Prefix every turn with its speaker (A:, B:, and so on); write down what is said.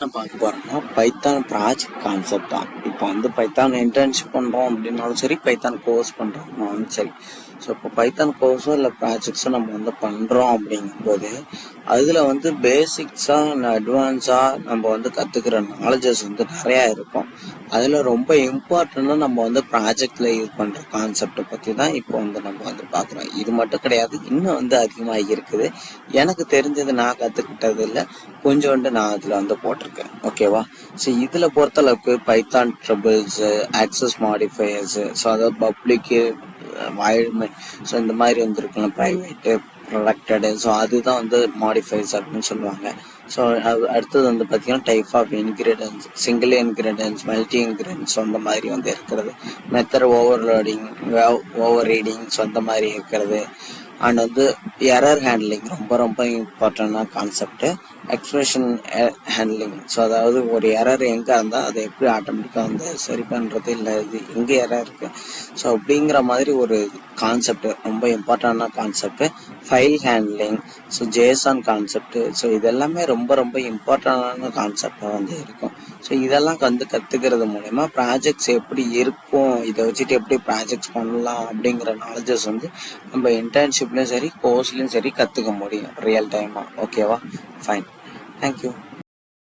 A: பார்க்க போறோம்னா Python project concept தான். இப்போ பைத்தான் இன்டர்ன்ஷிப் பண்றோம் அப்படின்னாலும் சரி, பைத்தான் கோர்ஸ் பண்றோம்னாலும் சரி. ஸோ இப்போ பைத்தான் கோர்ஸோ இல்லை ப்ராஜெக்ட்ஸோ நம்ம பண்றோம் அப்படிங்கும்போது அதுல பேசிக்ஸா அட்வான்ஸா நம்ம கத்துக்கிற நாலேஜஸ் நிறைய இருக்கும். அதுல ரொம்ப இம்பார்ட்டண்டா நம்ம ப்ராஜெக்ட்ல யூஸ் பண்ற கான்செப்டை பத்தி தான் இப்போ நம்ம பாக்குறோம். இது மட்டும் கிடையாது, இன்னும் அதிகமா இருக்குது. எனக்கு தெரிஞ்சது நான் கத்துக்கிட்டது இல்லை, கொஞ்சோண்டு நான் அதுல போட்டிருக்கேன். ஓகேவா? ஸோ இதுல பொறுத்த அளவுக்கு Python triples, access modifiers, so அதாவது பப்ளிக் வைல்ட்மெண்ட், ஸோ இந்த மாதிரி இருக்குல்ல, பிரைவேட்டு ப்ரொடக்டடு, ஸோ அதுதான் மாடிஃபைஸ் அப்படின்னு சொல்லுவாங்க. ஸோ அடுத்தது பார்த்தீங்கன்னா type of inheritance, single inheritance, multi inheritance, அந்த மாதிரி இருக்கிறது. மெத்தட் ஓவர்லோடிங், ஓவர் ரீடிங், ஸோ அந்த மாதிரி இருக்கிறது. அண்ட் எரர் ஹேண்ட்லிங் ரொம்ப ரொம்ப இம்பார்ட்டண்டான கான்செப்ட். எக்ஸ்பிரஷன் ஹேண்ட்லிங், ஸோ அதாவது ஒரு எரர் எங்கே இருந்தால் அதை எப்படி ஆட்டோமேட்டிக்காக சரி பண்ணுறது, இல்லை இது எங்கே எரர் இருக்கு, ஸோ அப்படிங்கிற மாதிரி ஒரு கான்செப்ட், ரொம்ப இம்பார்ட்டண்டான concept. File handling, so JSON concept, so இதெல்லாமே ரொம்ப ரொம்ப இம்பார்ட்டண்டான கான்செப்டாக இருக்கும். ஸோ இதெல்லாம் கற்றுக்கிறது மூலயமா ப்ராஜெக்ட்ஸ் எப்படி இருக்கும், இதை வச்சுட்டு எப்படி ப்ராஜெக்ட்ஸ் பண்ணலாம் அப்படிங்கிற நாலேஜஸ் நம்ம இன்டர்ன்ஷிப்லையும் சரி கோர்ஸ்லையும் சரி கற்றுக்க முடியும் ரியல் டைமாக. ஓகேவா? ஃபைன். தேங்க்யூ.